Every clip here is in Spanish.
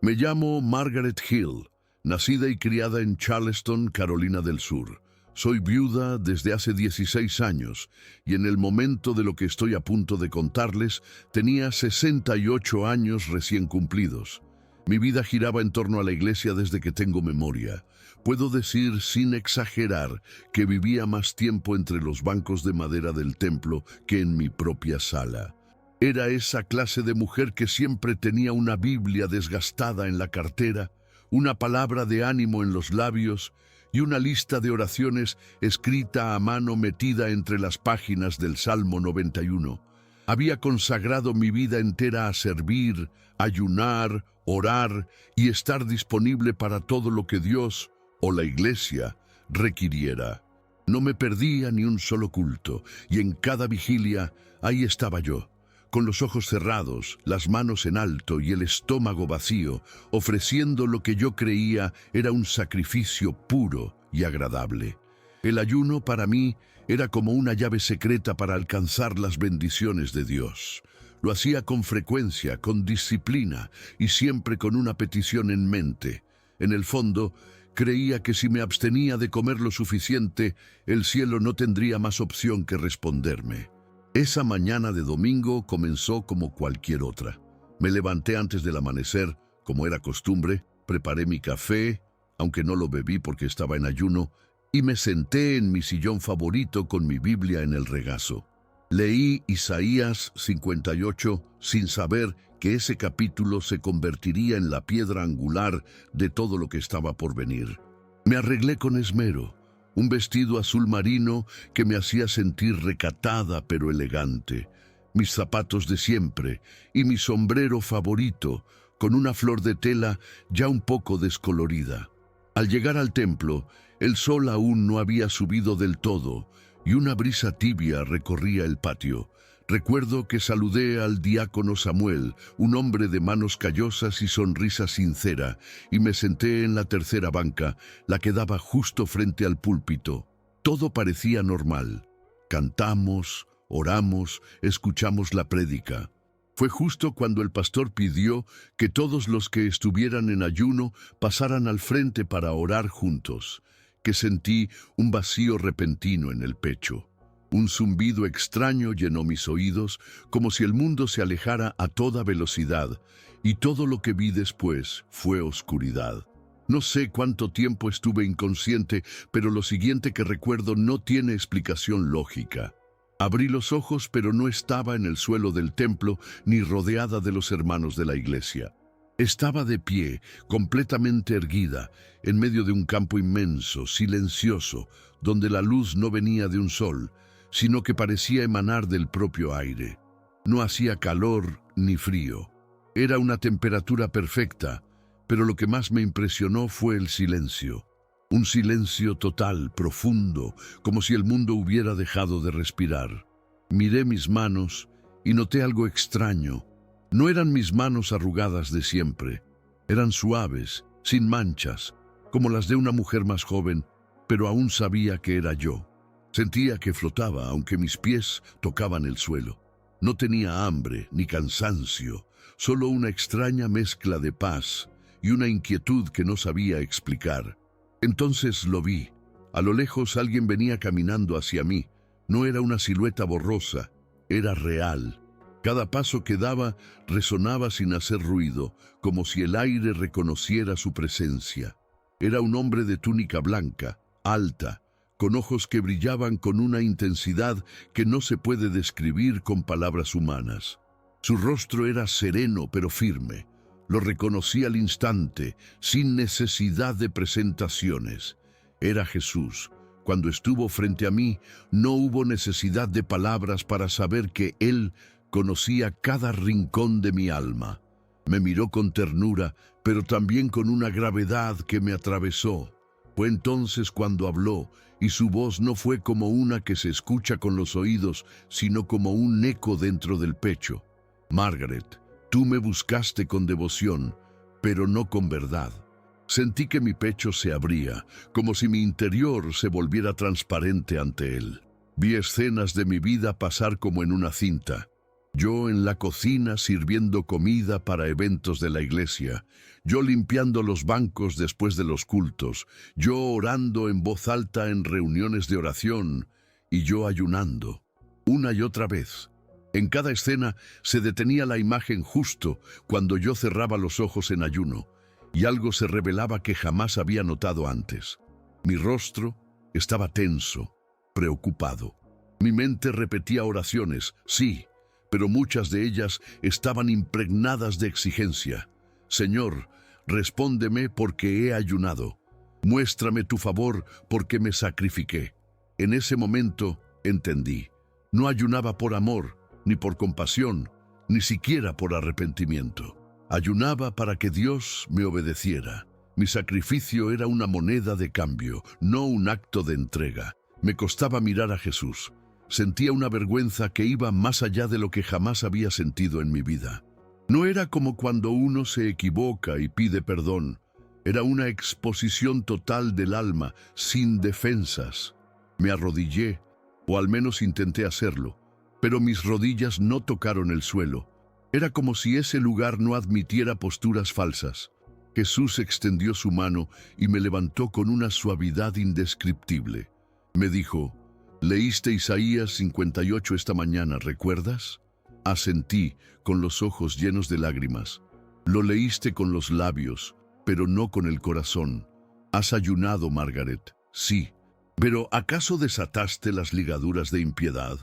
Me llamo Margaret Hill, nacida y criada en Charleston, Carolina del Sur. Soy viuda desde hace 16 años y en el momento de lo que estoy a punto de contarles tenía 68 años recién cumplidos. Mi vida giraba en torno a la iglesia desde que tengo memoria. Puedo decir sin exagerar que vivía más tiempo entre los bancos de madera del templo que en mi propia sala. Era esa clase de mujer que siempre tenía una Biblia desgastada en la cartera, una palabra de ánimo en los labios y una lista de oraciones escrita a mano metida entre las páginas del Salmo 91. Había consagrado mi vida entera a servir, ayunar, orar y estar disponible para todo lo que Dios o la iglesia requiriera. No me perdía ni un solo culto y en cada vigilia ahí estaba yo, con los ojos cerrados, las manos en alto y el estómago vacío, ofreciendo lo que yo creía era un sacrificio puro y agradable. El ayuno para mí era como una llave secreta para alcanzar las bendiciones de Dios. Lo hacía con frecuencia, con disciplina y siempre con una petición en mente. En el fondo, creía que si me abstenía de comer lo suficiente, el cielo no tendría más opción que responderme. Esa mañana de domingo comenzó como cualquier otra. Me levanté antes del amanecer, como era costumbre, preparé mi café, aunque no lo bebí porque estaba en ayuno, y me senté en mi sillón favorito con mi Biblia en el regazo. Leí Isaías 58 sin saber que ese capítulo se convertiría en la piedra angular de todo lo que estaba por venir. Me arreglé con esmero, un vestido azul marino que me hacía sentir recatada pero elegante, mis zapatos de siempre y mi sombrero favorito, con una flor de tela ya un poco descolorida. Al llegar al templo, el sol aún no había subido del todo y una brisa tibia recorría el patio. Recuerdo que saludé al diácono Samuel, un hombre de manos callosas y sonrisa sincera, y me senté en la tercera banca, la que daba justo frente al púlpito. Todo parecía normal. Cantamos, oramos, escuchamos la prédica. Fue justo cuando el pastor pidió que todos los que estuvieran en ayuno pasaran al frente para orar juntos, que sentí un vacío repentino en el pecho. Un zumbido extraño llenó mis oídos, como si el mundo se alejara a toda velocidad, y todo lo que vi después fue oscuridad. No sé cuánto tiempo estuve inconsciente, pero lo siguiente que recuerdo no tiene explicación lógica. Abrí los ojos, pero no estaba en el suelo del templo ni rodeada de los hermanos de la iglesia. Estaba de pie, completamente erguida, en medio de un campo inmenso, silencioso, donde la luz no venía de un sol, sino que parecía emanar del propio aire. No hacía calor ni frío. Era una temperatura perfecta, pero lo que más me impresionó fue el silencio. Un silencio total, profundo, como si el mundo hubiera dejado de respirar. Miré mis manos y noté algo extraño. No eran mis manos arrugadas de siempre. Eran suaves, sin manchas, como las de una mujer más joven, pero aún sabía que era yo. Sentía que flotaba, aunque mis pies tocaban el suelo. No tenía hambre ni cansancio, solo una extraña mezcla de paz y una inquietud que no sabía explicar. Entonces lo vi. A lo lejos alguien venía caminando hacia mí. No era una silueta borrosa, era real. Cada paso que daba resonaba sin hacer ruido, como si el aire reconociera su presencia. Era un hombre de túnica blanca, alta, con ojos que brillaban con una intensidad que no se puede describir con palabras humanas. Su rostro era sereno pero firme. Lo reconocí al instante, sin necesidad de presentaciones. Era Jesús. Cuando estuvo frente a mí, no hubo necesidad de palabras para saber que Él conocía cada rincón de mi alma. Me miró con ternura, pero también con una gravedad que me atravesó. Fue entonces cuando habló, y su voz no fue como una que se escucha con los oídos, sino como un eco dentro del pecho. Margaret, tú me buscaste con devoción, pero no con verdad. Sentí que mi pecho se abría, como si mi interior se volviera transparente ante él. Vi escenas de mi vida pasar como en una cinta. Yo en la cocina sirviendo comida para eventos de la iglesia, yo limpiando los bancos después de los cultos, yo orando en voz alta en reuniones de oración y yo ayunando, una y otra vez. En cada escena se detenía la imagen justo cuando yo cerraba los ojos en ayuno, y algo se revelaba que jamás había notado antes. Mi rostro estaba tenso, preocupado. Mi mente repetía oraciones, sí, pero muchas de ellas estaban impregnadas de exigencia. Señor, respóndeme porque he ayunado. Muéstrame tu favor porque me sacrifiqué. En ese momento entendí. No ayunaba por amor, ni por compasión, ni siquiera por arrepentimiento. Ayunaba para que Dios me obedeciera. Mi sacrificio era una moneda de cambio, no un acto de entrega. Me costaba mirar a Jesús. Sentía una vergüenza que iba más allá de lo que jamás había sentido en mi vida. No era como cuando uno se equivoca y pide perdón. Era una exposición total del alma, sin defensas. Me arrodillé, o al menos intenté hacerlo, pero mis rodillas no tocaron el suelo. Era como si ese lugar no admitiera posturas falsas. Jesús extendió su mano y me levantó con una suavidad indescriptible. Me dijo, «¿Leíste Isaías 58 esta mañana, recuerdas?» Asentí, con los ojos llenos de lágrimas. Lo leíste con los labios, pero no con el corazón. Has ayunado, Margaret, sí. Pero ¿acaso desataste las ligaduras de impiedad?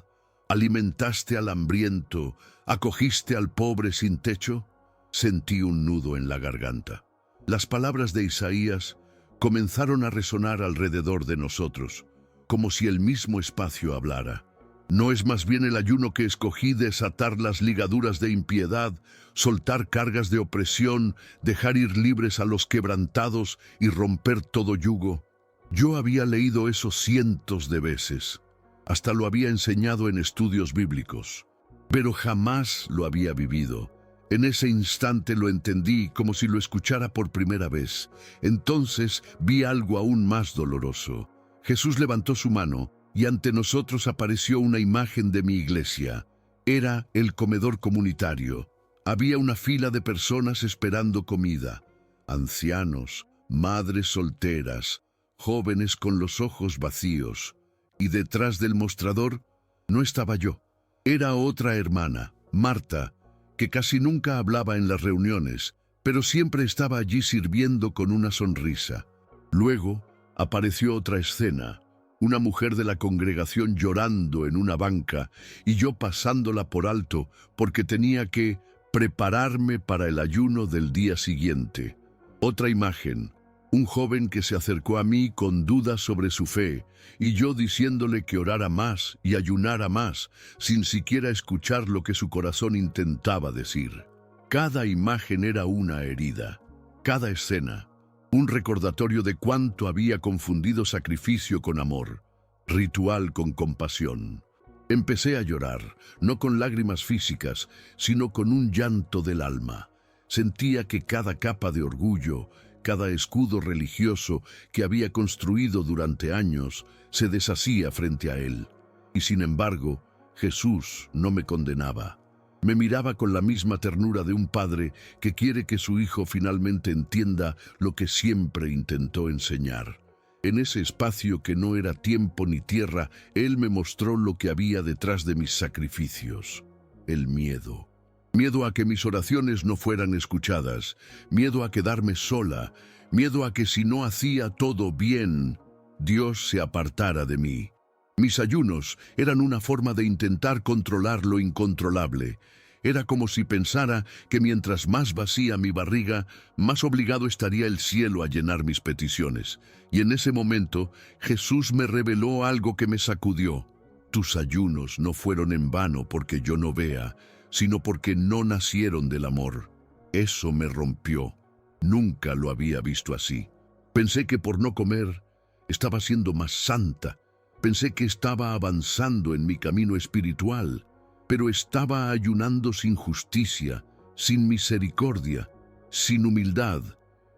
¿Alimentaste al hambriento? ¿Acogiste al pobre sin techo? Sentí un nudo en la garganta. Las palabras de Isaías comenzaron a resonar alrededor de nosotros, como si el mismo espacio hablara. ¿No es más bien el ayuno que escogí desatar las ligaduras de impiedad, soltar cargas de opresión, dejar ir libres a los quebrantados y romper todo yugo? Yo había leído eso cientos de veces. Hasta lo había enseñado en estudios bíblicos, pero jamás lo había vivido. En ese instante lo entendí como si lo escuchara por primera vez. Entonces vi algo aún más doloroso. Jesús levantó su mano y ante nosotros apareció una imagen de mi iglesia. Era el comedor comunitario. Había una fila de personas esperando comida. Ancianos, madres solteras, jóvenes con los ojos vacíos. Y detrás del mostrador no estaba yo. Era otra hermana, Marta, que casi nunca hablaba en las reuniones, pero siempre estaba allí sirviendo con una sonrisa. Luego apareció otra escena, una mujer de la congregación llorando en una banca y yo pasándola por alto porque tenía que prepararme para el ayuno del día siguiente. Otra imagen, un joven que se acercó a mí con dudas sobre su fe y yo diciéndole que orara más y ayunara más sin siquiera escuchar lo que su corazón intentaba decir. Cada imagen era una herida, cada escena un recordatorio de cuánto había confundido sacrificio con amor, ritual con compasión. Empecé a llorar, no con lágrimas físicas, sino con un llanto del alma. Sentía que cada capa de orgullo, cada escudo religioso que había construido durante años, se deshacía frente a él. Y sin embargo, Jesús no me condenaba. Me miraba con la misma ternura de un padre que quiere que su hijo finalmente entienda lo que siempre intentó enseñar. En ese espacio que no era tiempo ni tierra, Él me mostró lo que había detrás de mis sacrificios. El miedo. Miedo a que mis oraciones no fueran escuchadas, miedo a quedarme sola, miedo a que si no hacía todo bien, Dios se apartara de mí. Mis ayunos eran una forma de intentar controlar lo incontrolable. Era como si pensara que mientras más vacía mi barriga, más obligado estaría el cielo a llenar mis peticiones. Y en ese momento, Jesús me reveló algo que me sacudió. Tus ayunos no fueron en vano porque yo no vea, sino porque no nacieron del amor. Eso me rompió. Nunca lo había visto así. Pensé que por no comer, estaba siendo más santa. Pensé que estaba avanzando en mi camino espiritual, pero estaba ayunando sin justicia, sin misericordia, sin humildad,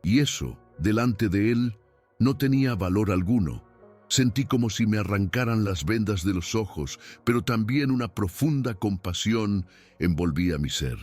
y eso, delante de Él, no tenía valor alguno. Sentí como si me arrancaran las vendas de los ojos, pero también una profunda compasión envolvía mi ser.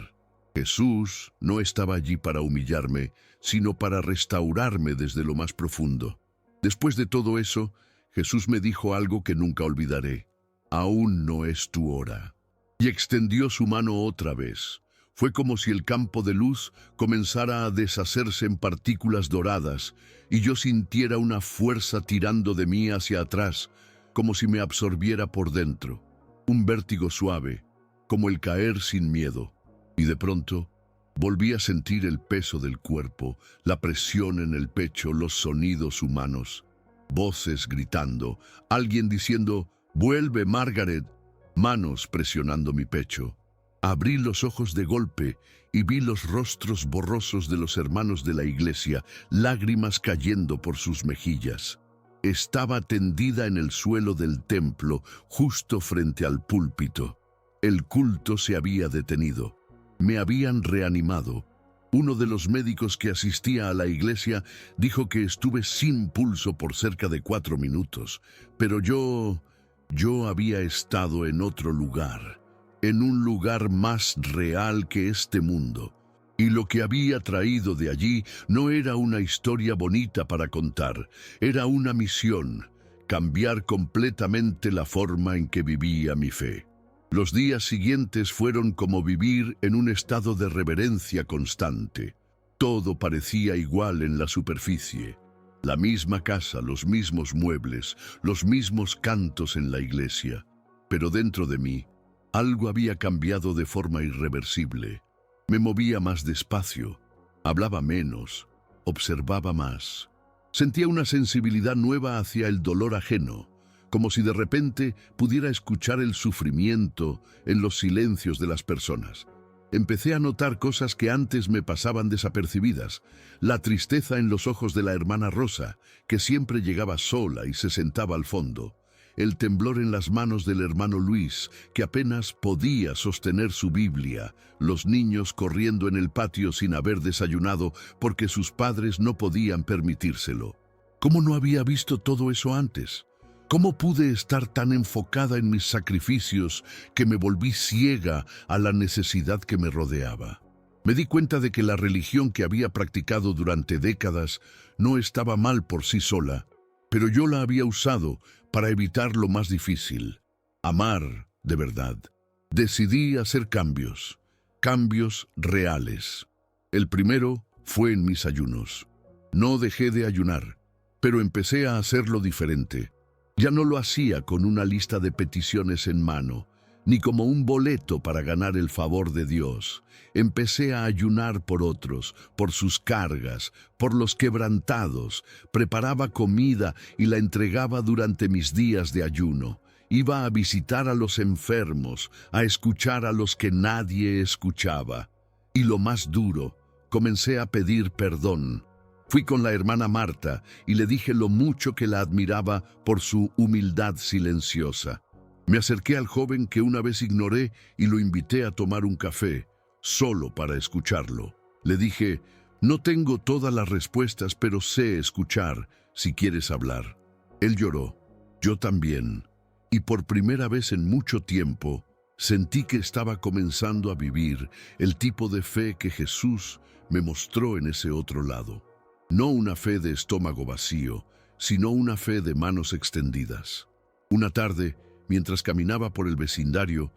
Jesús no estaba allí para humillarme, sino para restaurarme desde lo más profundo. Después de todo eso, Jesús me dijo algo que nunca olvidaré. Aún no es tu hora. Y extendió su mano otra vez. Fue como si el campo de luz comenzara a deshacerse en partículas doradas y yo sintiera una fuerza tirando de mí hacia atrás, como si me absorbiera por dentro. Un vértigo suave, como el caer sin miedo. Y de pronto, volví a sentir el peso del cuerpo, la presión en el pecho, los sonidos humanos. Voces gritando, alguien diciendo, «¡Vuelve, Margaret!», manos presionando mi pecho. Abrí los ojos de golpe y vi los rostros borrosos de los hermanos de la iglesia, lágrimas cayendo por sus mejillas. Estaba tendida en el suelo del templo, justo frente al púlpito. El culto se había detenido. Me habían reanimado. Uno de los médicos que asistía a la iglesia dijo que estuve sin pulso por cerca de 4 minutos, pero yo había estado en otro lugar, en un lugar más real que este mundo. Y lo que había traído de allí no era una historia bonita para contar, era una misión, cambiar completamente la forma en que vivía mi fe. Los días siguientes fueron como vivir en un estado de reverencia constante. Todo parecía igual en la superficie. La misma casa, los mismos muebles, los mismos cantos en la iglesia. Pero dentro de mí, algo había cambiado de forma irreversible. Me movía más despacio, hablaba menos, observaba más. Sentía una sensibilidad nueva hacia el dolor ajeno, como si de repente pudiera escuchar el sufrimiento en los silencios de las personas. Empecé a notar cosas que antes me pasaban desapercibidas. La tristeza en los ojos de la hermana Rosa, que siempre llegaba sola y se sentaba al fondo. El temblor en las manos del hermano Luis, que apenas podía sostener su Biblia. Los niños corriendo en el patio sin haber desayunado porque sus padres no podían permitírselo. ¿Cómo no había visto todo eso antes? ¿Cómo pude estar tan enfocada en mis sacrificios que me volví ciega a la necesidad que me rodeaba? Me di cuenta de que la religión que había practicado durante décadas no estaba mal por sí sola, pero yo la había usado para evitar lo más difícil, amar de verdad. Decidí hacer cambios reales. El primero fue en mis ayunos. No dejé de ayunar, pero empecé a hacerlo diferente. Ya no lo hacía con una lista de peticiones en mano, ni como un boleto para ganar el favor de Dios. Empecé a ayunar por otros, por sus cargas, por los quebrantados. Preparaba comida y la entregaba durante mis días de ayuno. Iba a visitar a los enfermos, a escuchar a los que nadie escuchaba. Y lo más duro, comencé a pedir perdón. Fui con la hermana Marta y le dije lo mucho que la admiraba por su humildad silenciosa. Me acerqué al joven que una vez ignoré y lo invité a tomar un café, solo para escucharlo. Le dije, no tengo todas las respuestas, pero sé escuchar si quieres hablar. Él lloró, yo también, y por primera vez en mucho tiempo sentí que estaba comenzando a vivir el tipo de fe que Jesús me mostró en ese otro lado. No una fe de estómago vacío, sino una fe de manos extendidas. Una tarde, mientras caminaba por el vecindario,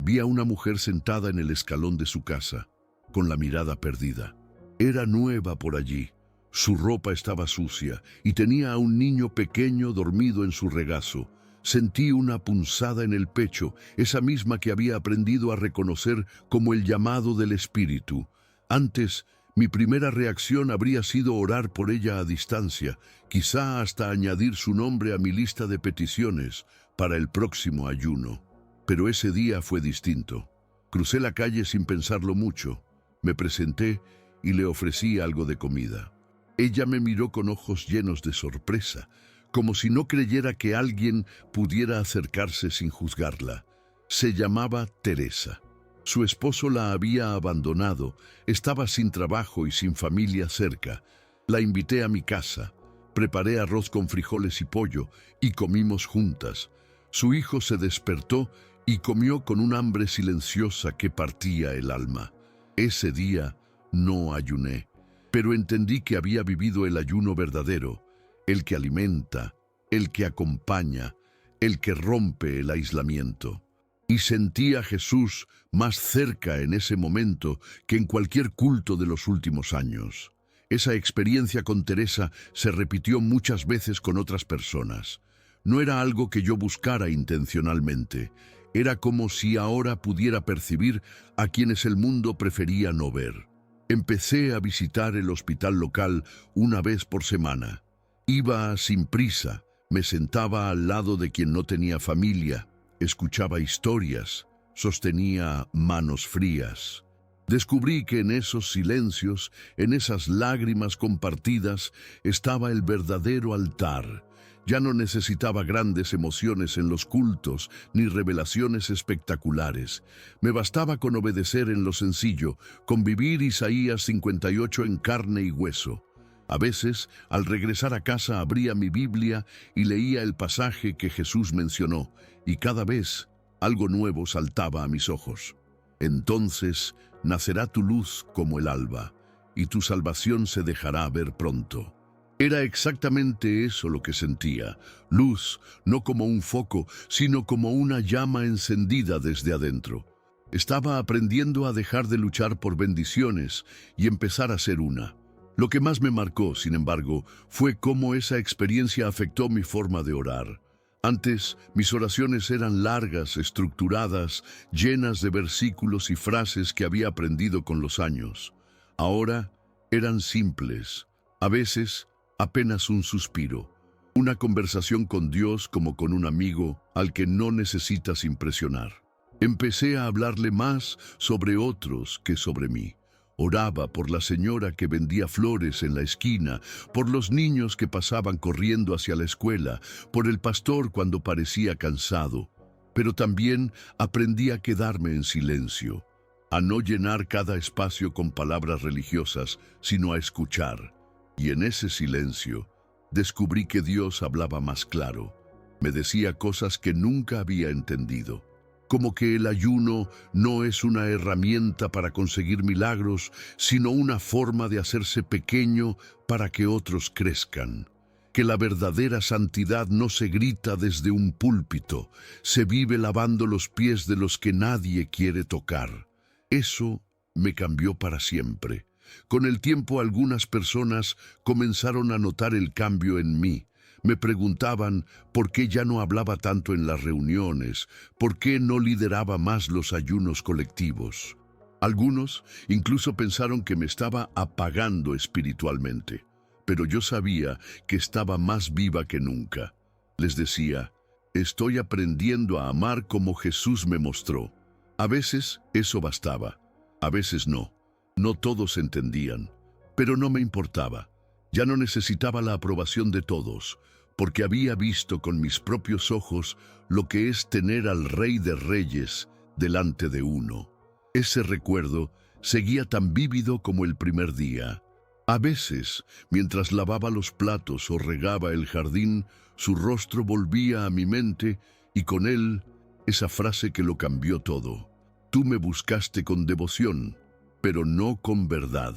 vi a una mujer sentada en el escalón de su casa, con la mirada perdida. Era nueva por allí. Su ropa estaba sucia y tenía a un niño pequeño dormido en su regazo. Sentí una punzada en el pecho, esa misma que había aprendido a reconocer como el llamado del Espíritu. Antes, mi primera reacción habría sido orar por ella a distancia, quizá hasta añadir su nombre a mi lista de peticiones para el próximo ayuno. Pero ese día fue distinto. Crucé la calle sin pensarlo mucho. Me presenté y le ofrecí algo de comida. Ella me miró con ojos llenos de sorpresa, como si no creyera que alguien pudiera acercarse sin juzgarla. Se llamaba Teresa. Su esposo la había abandonado, estaba sin trabajo y sin familia cerca. La invité a mi casa. Preparé arroz con frijoles y pollo y comimos juntas. Su hijo se despertó y comió con un hambre silenciosa que partía el alma. Ese día no ayuné, pero entendí que había vivido el ayuno verdadero, el que alimenta, el que acompaña, el que rompe el aislamiento. Y sentí a Jesús más cerca en ese momento que en cualquier culto de los últimos años. Esa experiencia con Teresa se repitió muchas veces con otras personas. No era algo que yo buscara intencionalmente. Era como si ahora pudiera percibir a quienes el mundo prefería no ver. Empecé a visitar el hospital local una vez por semana. Iba sin prisa, me sentaba al lado de quien no tenía familia, escuchaba historias, sostenía manos frías. Descubrí que en esos silencios, en esas lágrimas compartidas, estaba el verdadero altar. Ya no necesitaba grandes emociones en los cultos, ni revelaciones espectaculares. Me bastaba con obedecer en lo sencillo, con vivir Isaías 58 en carne y hueso. A veces, al regresar a casa, abría mi Biblia y leía el pasaje que Jesús mencionó, y cada vez algo nuevo saltaba a mis ojos. Entonces nacerá tu luz como el alba, y tu salvación se dejará ver pronto. Era exactamente eso lo que sentía, luz, no como un foco, sino como una llama encendida desde adentro. Estaba aprendiendo a dejar de luchar por bendiciones y empezar a ser una. Lo que más me marcó, sin embargo, fue cómo esa experiencia afectó mi forma de orar. Antes, mis oraciones eran largas, estructuradas, llenas de versículos y frases que había aprendido con los años. Ahora, eran simples, a veces apenas un suspiro, una conversación con Dios como con un amigo al que no necesitas impresionar. Empecé a hablarle más sobre otros que sobre mí. Oraba por la señora que vendía flores en la esquina, por los niños que pasaban corriendo hacia la escuela, por el pastor cuando parecía cansado. Pero también aprendí a quedarme en silencio, a no llenar cada espacio con palabras religiosas, sino a escuchar. Y en ese silencio descubrí que Dios hablaba más claro. Me decía cosas que nunca había entendido. Como que el ayuno no es una herramienta para conseguir milagros, sino una forma de hacerse pequeño para que otros crezcan. Que la verdadera santidad no se grita desde un púlpito, se vive lavando los pies de los que nadie quiere tocar. Eso me cambió para siempre. Con el tiempo algunas personas comenzaron a notar el cambio en mí. Me preguntaban por qué ya no hablaba tanto en las reuniones, por qué no lideraba más los ayunos colectivos. Algunos incluso pensaron que me estaba apagando espiritualmente, pero yo sabía que estaba más viva que nunca. Les decía, estoy aprendiendo a amar como Jesús me mostró. A veces eso bastaba, a veces no. No todos entendían, pero no me importaba. Ya no necesitaba la aprobación de todos, porque había visto con mis propios ojos lo que es tener al Rey de Reyes delante de uno. Ese recuerdo seguía tan vívido como el primer día. A veces, mientras lavaba los platos o regaba el jardín, su rostro volvía a mi mente y con él esa frase que lo cambió todo. Tú me buscaste con devoción, pero no con verdad.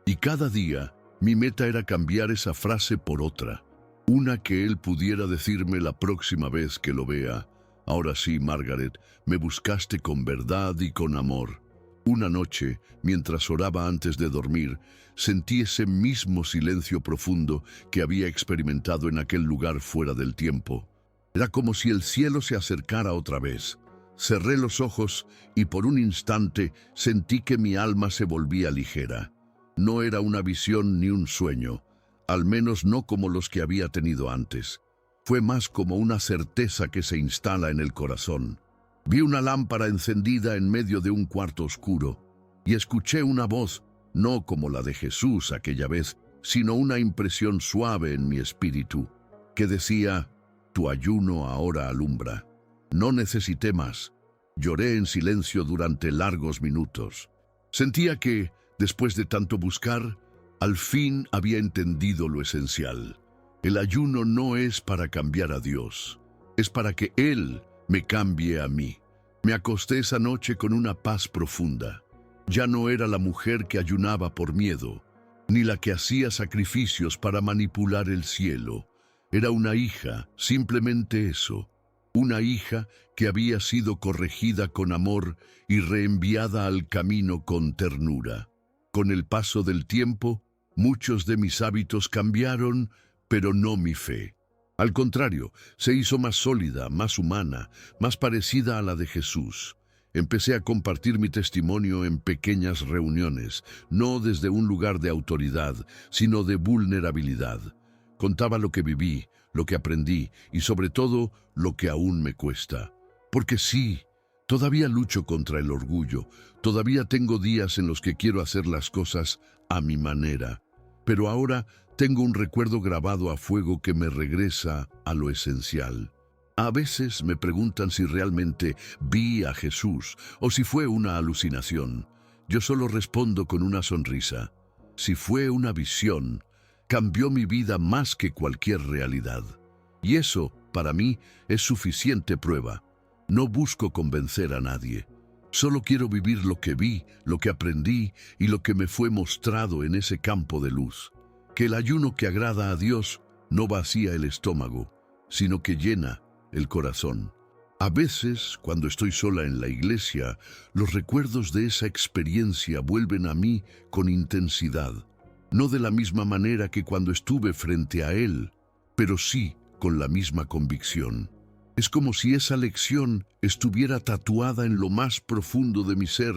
Y cada día, mi meta era cambiar esa frase por otra, una que él pudiera decirme la próxima vez que lo vea. Ahora sí, Margaret, me buscaste con verdad y con amor. Una noche, mientras oraba antes de dormir, sentí ese mismo silencio profundo que había experimentado en aquel lugar fuera del tiempo. Era como si el cielo se acercara otra vez. Cerré los ojos y por un instante sentí que mi alma se volvía ligera. No era una visión ni un sueño, al menos no como los que había tenido antes. Fue más como una certeza que se instala en el corazón. Vi una lámpara encendida en medio de un cuarto oscuro y escuché una voz, no como la de Jesús aquella vez, sino una impresión suave en mi espíritu, que decía, tu ayuno ahora alumbra. No necesité más. Lloré en silencio durante largos minutos. Sentía que, después de tanto buscar, al fin había entendido lo esencial. El ayuno no es para cambiar a Dios, es para que Él me cambie a mí. Me acosté esa noche con una paz profunda. Ya no era la mujer que ayunaba por miedo, ni la que hacía sacrificios para manipular el cielo. Era una hija, simplemente eso. Una hija que había sido corregida con amor y reenviada al camino con ternura. Con el paso del tiempo, muchos de mis hábitos cambiaron, pero no mi fe. Al contrario, se hizo más sólida, más humana, más parecida a la de Jesús. Empecé a compartir mi testimonio en pequeñas reuniones, no desde un lugar de autoridad, sino de vulnerabilidad. Contaba lo que viví, lo que aprendí y sobre todo lo que aún me cuesta. Porque sí, todavía lucho contra el orgullo, todavía tengo días en los que quiero hacer las cosas a mi manera. Pero ahora tengo un recuerdo grabado a fuego que me regresa a lo esencial. A veces me preguntan si realmente vi a Jesús o si fue una alucinación. Yo solo respondo con una sonrisa. Si fue una visión, cambió mi vida más que cualquier realidad. Y eso, para mí, es suficiente prueba. No busco convencer a nadie. Solo quiero vivir lo que vi, lo que aprendí y lo que me fue mostrado en ese campo de luz. Que el ayuno que agrada a Dios no vacía el estómago, sino que llena el corazón. A veces, cuando estoy sola en la iglesia, los recuerdos de esa experiencia vuelven a mí con intensidad. No de la misma manera que cuando estuve frente a Él, pero sí con la misma convicción. Es como si esa lección estuviera tatuada en lo más profundo de mi ser,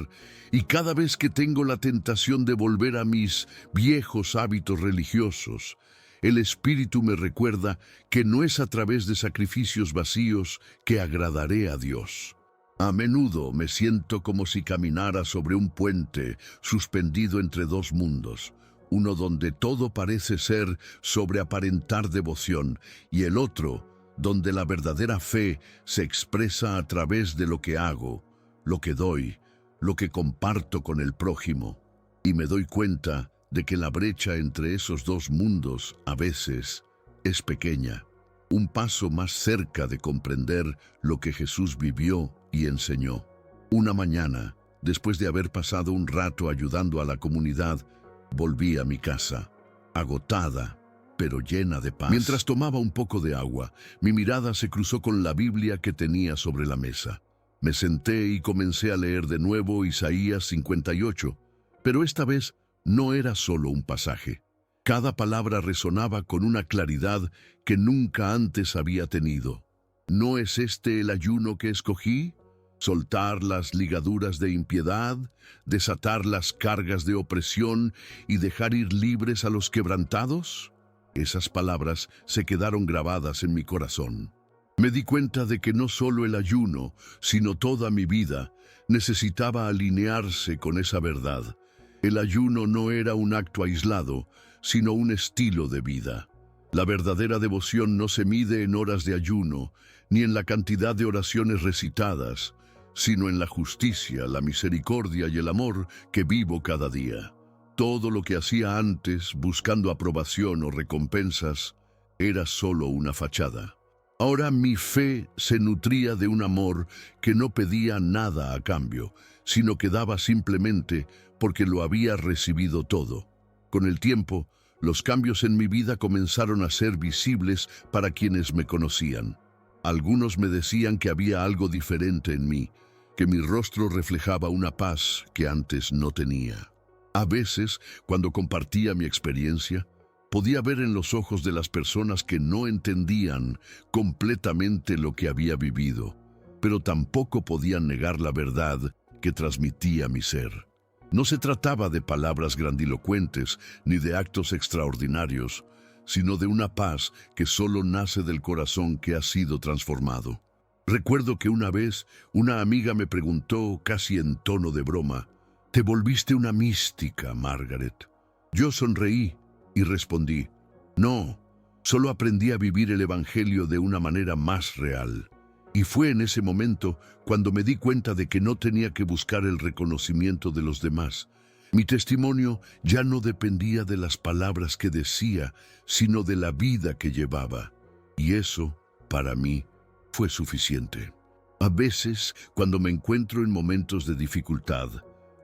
y cada vez que tengo la tentación de volver a mis viejos hábitos religiosos, el Espíritu me recuerda que no es a través de sacrificios vacíos que agradaré a Dios. A menudo me siento como si caminara sobre un puente suspendido entre dos mundos, uno donde todo parece ser sobre aparentar devoción y el otro donde la verdadera fe se expresa a través de lo que hago, lo que doy, lo que comparto con el prójimo. Y me doy cuenta de que la brecha entre esos dos mundos a veces es pequeña, un paso más cerca de comprender lo que Jesús vivió y enseñó. Una mañana, después de haber pasado un rato ayudando a la comunidad, volví a mi casa, agotada, pero llena de paz. Mientras tomaba un poco de agua, mi mirada se cruzó con la Biblia que tenía sobre la mesa. Me senté y comencé a leer de nuevo Isaías 58, pero esta vez no era solo un pasaje. Cada palabra resonaba con una claridad que nunca antes había tenido. ¿No es este el ayuno que escogí? ¿Soltar las ligaduras de impiedad, desatar las cargas de opresión y dejar ir libres a los quebrantados? Esas palabras se quedaron grabadas en mi corazón. Me di cuenta de que no solo el ayuno, sino toda mi vida, necesitaba alinearse con esa verdad. El ayuno no era un acto aislado, sino un estilo de vida. La verdadera devoción no se mide en horas de ayuno, ni en la cantidad de oraciones recitadas, sino en la justicia, la misericordia y el amor que vivo cada día. Todo lo que hacía antes, buscando aprobación o recompensas, era solo una fachada. Ahora mi fe se nutría de un amor que no pedía nada a cambio, sino que daba simplemente porque lo había recibido todo. Con el tiempo, los cambios en mi vida comenzaron a ser visibles para quienes me conocían. Algunos me decían que había algo diferente en mí, que mi rostro reflejaba una paz que antes no tenía. A veces, cuando compartía mi experiencia, podía ver en los ojos de las personas que no entendían completamente lo que había vivido, pero tampoco podían negar la verdad que transmitía mi ser. No se trataba de palabras grandilocuentes ni de actos extraordinarios, sino de una paz que solo nace del corazón que ha sido transformado. Recuerdo que una vez una amiga me preguntó, casi en tono de broma, «¿Te volviste una mística, Margaret?» Yo sonreí y respondí, «No, solo aprendí a vivir el Evangelio de una manera más real». Y fue en ese momento cuando me di cuenta de que no tenía que buscar el reconocimiento de los demás, Mi testimonio ya no dependía de las palabras que decía, sino de la vida que llevaba. Y eso, para mí, fue suficiente. A veces, cuando me encuentro en momentos de dificultad,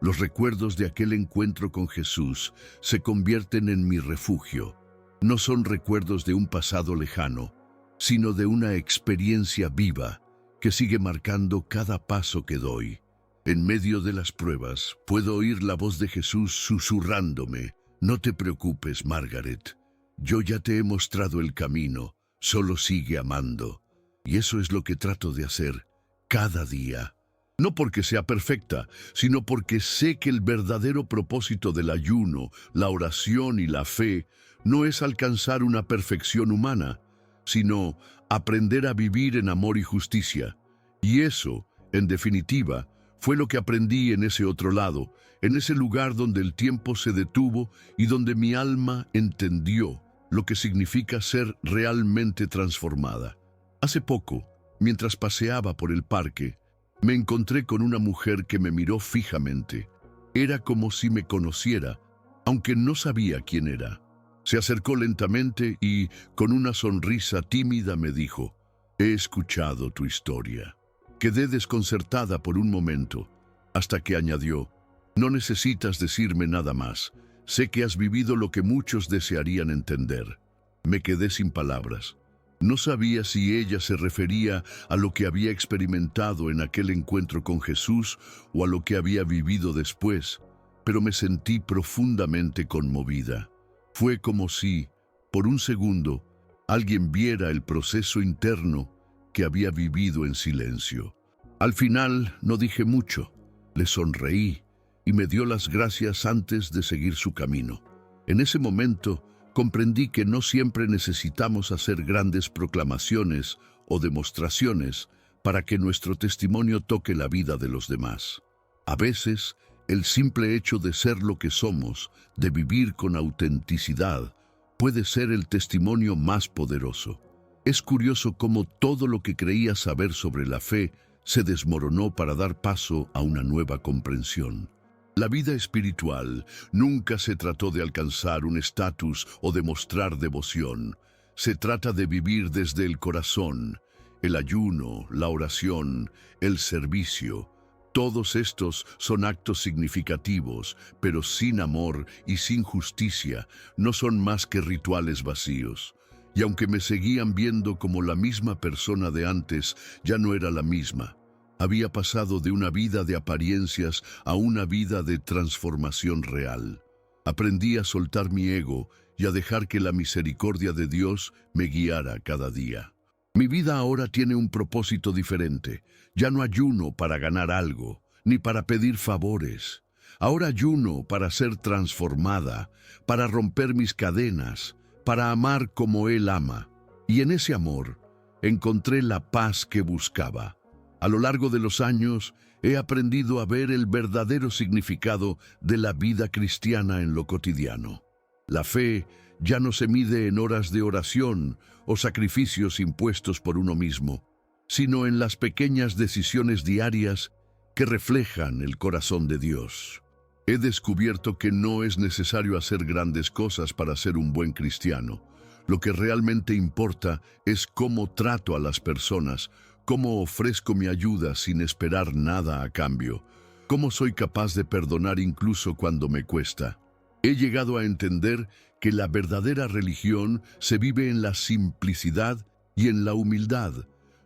los recuerdos de aquel encuentro con Jesús se convierten en mi refugio. No son recuerdos de un pasado lejano, sino de una experiencia viva que sigue marcando cada paso que doy. En medio de las pruebas, puedo oír la voz de Jesús susurrándome: no te preocupes, Margaret. Yo ya te he mostrado el camino, solo sigue amando. Y eso es lo que trato de hacer cada día. No porque sea perfecta, sino porque sé que el verdadero propósito del ayuno, la oración y la fe no es alcanzar una perfección humana, sino aprender a vivir en amor y justicia. Y eso, en definitiva, fue lo que aprendí en ese otro lado, en ese lugar donde el tiempo se detuvo y donde mi alma entendió lo que significa ser realmente transformada. Hace poco, mientras paseaba por el parque, me encontré con una mujer que me miró fijamente. Era como si me conociera, aunque no sabía quién era. Se acercó lentamente y, con una sonrisa tímida, me dijo: he escuchado tu historia. Quedé desconcertada por un momento, hasta que añadió: no necesitas decirme nada más. Sé que has vivido lo que muchos desearían entender. Me quedé sin palabras. No sabía si ella se refería a lo que había experimentado en aquel encuentro con Jesús o a lo que había vivido después, pero me sentí profundamente conmovida. Fue como si, por un segundo, alguien viera el proceso interno que había vivido en silencio. Al final no dije mucho, le sonreí y me dio las gracias antes de seguir su camino. En ese momento comprendí que no siempre necesitamos hacer grandes proclamaciones o demostraciones para que nuestro testimonio toque la vida de los demás. A veces, el simple hecho de ser lo que somos, de vivir con autenticidad, puede ser el testimonio más poderoso. Es curioso cómo todo lo que creía saber sobre la fe se desmoronó para dar paso a una nueva comprensión. La vida espiritual nunca se trató de alcanzar un estatus o de mostrar devoción. Se trata de vivir desde el corazón. El ayuno, la oración, el servicio, todos estos son actos significativos, pero sin amor y sin justicia no son más que rituales vacíos. Y aunque me seguían viendo como la misma persona de antes, ya no era la misma. Había pasado de una vida de apariencias a una vida de transformación real. Aprendí a soltar mi ego y a dejar que la misericordia de Dios me guiara cada día. Mi vida ahora tiene un propósito diferente. Ya no ayuno para ganar algo, ni para pedir favores. Ahora ayuno para ser transformada, para romper mis cadenas, para amar como Él ama. Y en ese amor encontré la paz que buscaba. A lo largo de los años he aprendido a ver el verdadero significado de la vida cristiana en lo cotidiano. La fe ya no se mide en horas de oración o sacrificios impuestos por uno mismo, sino en las pequeñas decisiones diarias que reflejan el corazón de Dios. He descubierto que no es necesario hacer grandes cosas para ser un buen cristiano. Lo que realmente importa es cómo trato a las personas, cómo ofrezco mi ayuda sin esperar nada a cambio, cómo soy capaz de perdonar incluso cuando me cuesta. He llegado a entender que la verdadera religión se vive en la simplicidad y en la humildad,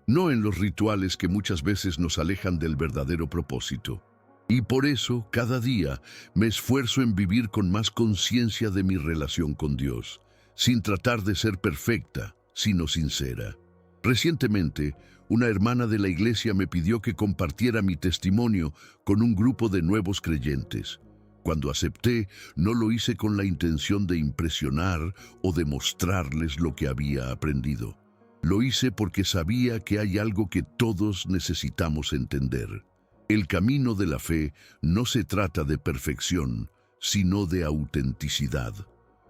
no en los rituales que muchas veces nos alejan del verdadero propósito. Y por eso, cada día, me esfuerzo en vivir con más conciencia de mi relación con Dios, sin tratar de ser perfecta, sino sincera. Recientemente, una hermana de la iglesia me pidió que compartiera mi testimonio con un grupo de nuevos creyentes. Cuando acepté, no lo hice con la intención de impresionar o de mostrarles lo que había aprendido. Lo hice porque sabía que hay algo que todos necesitamos entender. El camino de la fe no se trata de perfección, sino de autenticidad.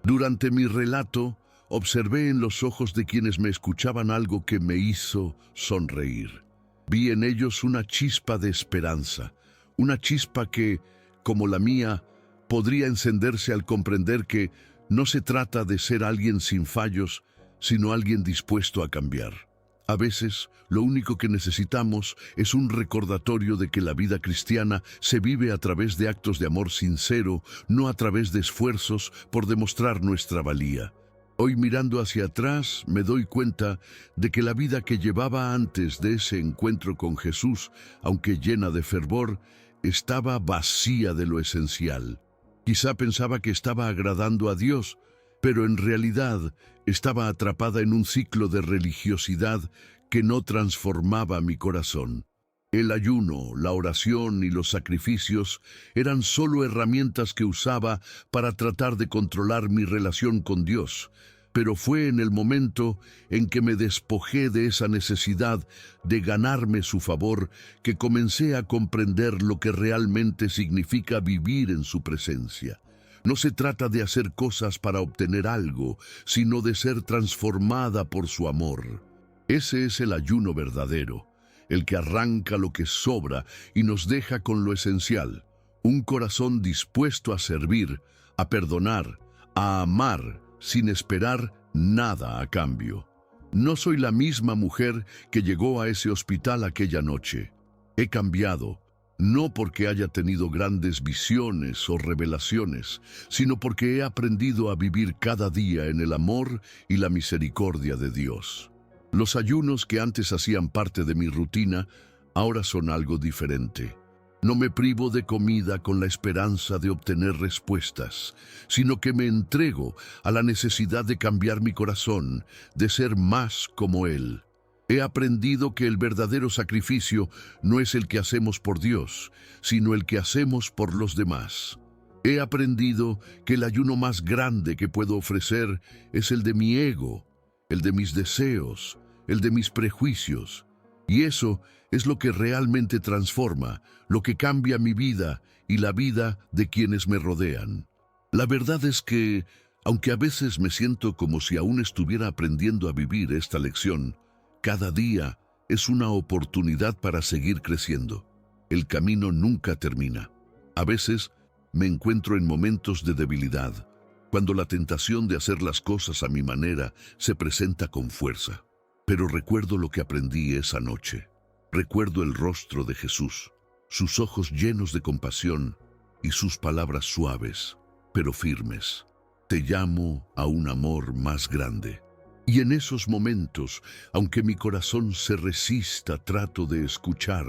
Durante mi relato, observé en los ojos de quienes me escuchaban algo que me hizo sonreír. Vi en ellos una chispa de esperanza, una chispa que, como la mía, podría encenderse al comprender que no se trata de ser alguien sin fallos, sino alguien dispuesto a cambiar. A veces, lo único que necesitamos es un recordatorio de que la vida cristiana se vive a través de actos de amor sincero, no a través de esfuerzos por demostrar nuestra valía. Hoy, mirando hacia atrás, me doy cuenta de que la vida que llevaba antes de ese encuentro con Jesús, aunque llena de fervor, estaba vacía de lo esencial. Quizá pensaba que estaba agradando a Dios, pero en realidad estaba atrapada en un ciclo de religiosidad que no transformaba mi corazón. El ayuno, la oración y los sacrificios eran solo herramientas que usaba para tratar de controlar mi relación con Dios, pero fue en el momento en que me despojé de esa necesidad de ganarme su favor que comencé a comprender lo que realmente significa vivir en su presencia. No se trata de hacer cosas para obtener algo, sino de ser transformada por su amor. Ese es el ayuno verdadero, el que arranca lo que sobra y nos deja con lo esencial, un corazón dispuesto a servir, a perdonar, a amar, sin esperar nada a cambio. No soy la misma mujer que llegó a ese hospital aquella noche. He cambiado, no porque haya tenido grandes visiones o revelaciones, sino porque he aprendido a vivir cada día en el amor y la misericordia de Dios. Los ayunos que antes hacían parte de mi rutina, ahora son algo diferente. No me privo de comida con la esperanza de obtener respuestas, sino que me entrego a la necesidad de cambiar mi corazón, de ser más como Él. He aprendido que el verdadero sacrificio no es el que hacemos por Dios, sino el que hacemos por los demás. He aprendido que el ayuno más grande que puedo ofrecer es el de mi ego, el de mis deseos, el de mis prejuicios. Y eso es lo que realmente transforma, lo que cambia mi vida y la vida de quienes me rodean. La verdad es que, aunque a veces me siento como si aún estuviera aprendiendo a vivir esta lección, cada día es una oportunidad para seguir creciendo. El camino nunca termina. A veces me encuentro en momentos de debilidad, cuando la tentación de hacer las cosas a mi manera se presenta con fuerza. Pero recuerdo lo que aprendí esa noche. Recuerdo el rostro de Jesús, sus ojos llenos de compasión y sus palabras suaves, pero firmes. Te llamo a un amor más grande. Y en esos momentos, aunque mi corazón se resista, trato de escuchar,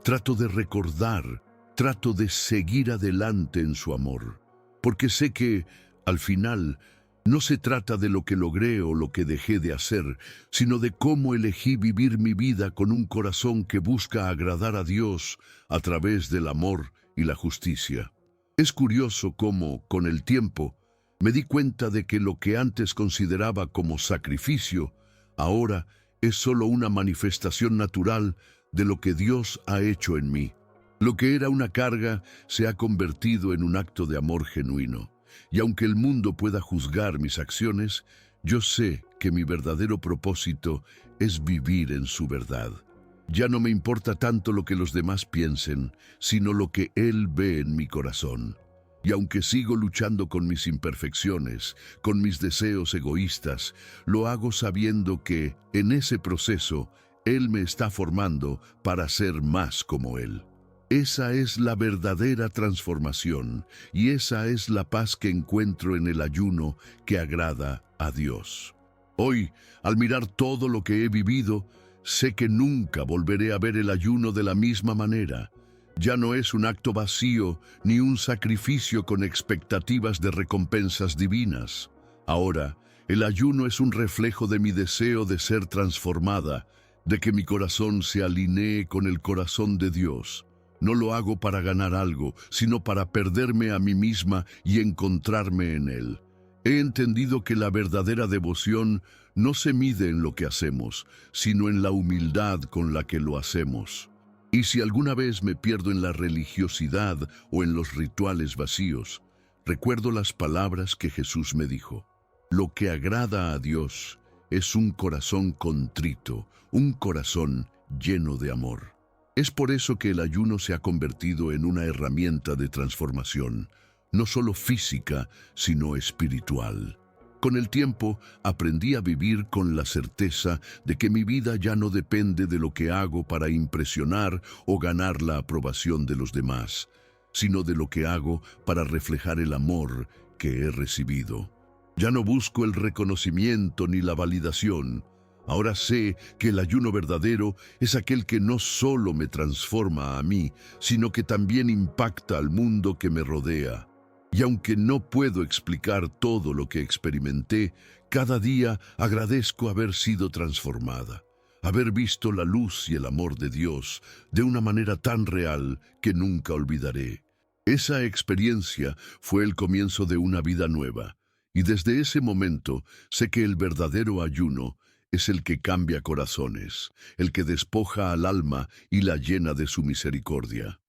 trato de recordar, trato de seguir adelante en su amor. Porque sé que, al final, no se trata de lo que logré o lo que dejé de hacer, sino de cómo elegí vivir mi vida con un corazón que busca agradar a Dios a través del amor y la justicia. Es curioso cómo, con el tiempo, me di cuenta de que lo que antes consideraba como sacrificio, ahora es solo una manifestación natural de lo que Dios ha hecho en mí. Lo que era una carga se ha convertido en un acto de amor genuino. Y aunque el mundo pueda juzgar mis acciones, yo sé que mi verdadero propósito es vivir en su verdad. Ya no me importa tanto lo que los demás piensen, sino lo que Él ve en mi corazón. Y aunque sigo luchando con mis imperfecciones, con mis deseos egoístas, lo hago sabiendo que, en ese proceso, Él me está formando para ser más como Él. Esa es la verdadera transformación y esa es la paz que encuentro en el ayuno que agrada a Dios. Hoy, al mirar todo lo que he vivido, sé que nunca volveré a ver el ayuno de la misma manera. Ya no es un acto vacío ni un sacrificio con expectativas de recompensas divinas. Ahora, el ayuno es un reflejo de mi deseo de ser transformada, de que mi corazón se alinee con el corazón de Dios. No lo hago para ganar algo, sino para perderme a mí misma y encontrarme en Él. He entendido que la verdadera devoción no se mide en lo que hacemos, sino en la humildad con la que lo hacemos. Y si alguna vez me pierdo en la religiosidad o en los rituales vacíos, recuerdo las palabras que Jesús me dijo. Lo que agrada a Dios es un corazón contrito, un corazón lleno de amor. Es por eso que el ayuno se ha convertido en una herramienta de transformación, no solo física, sino espiritual. Con el tiempo aprendí a vivir con la certeza de que mi vida ya no depende de lo que hago para impresionar o ganar la aprobación de los demás, sino de lo que hago para reflejar el amor que he recibido. Ya no busco el reconocimiento ni la validación. Ahora sé que el ayuno verdadero es aquel que no solo me transforma a mí, sino que también impacta al mundo que me rodea. Y aunque no puedo explicar todo lo que experimenté, cada día agradezco haber sido transformada, haber visto la luz y el amor de Dios de una manera tan real que nunca olvidaré. Esa experiencia fue el comienzo de una vida nueva, y desde ese momento sé que el verdadero ayuno es el que cambia corazones, el que despoja al alma y la llena de su misericordia.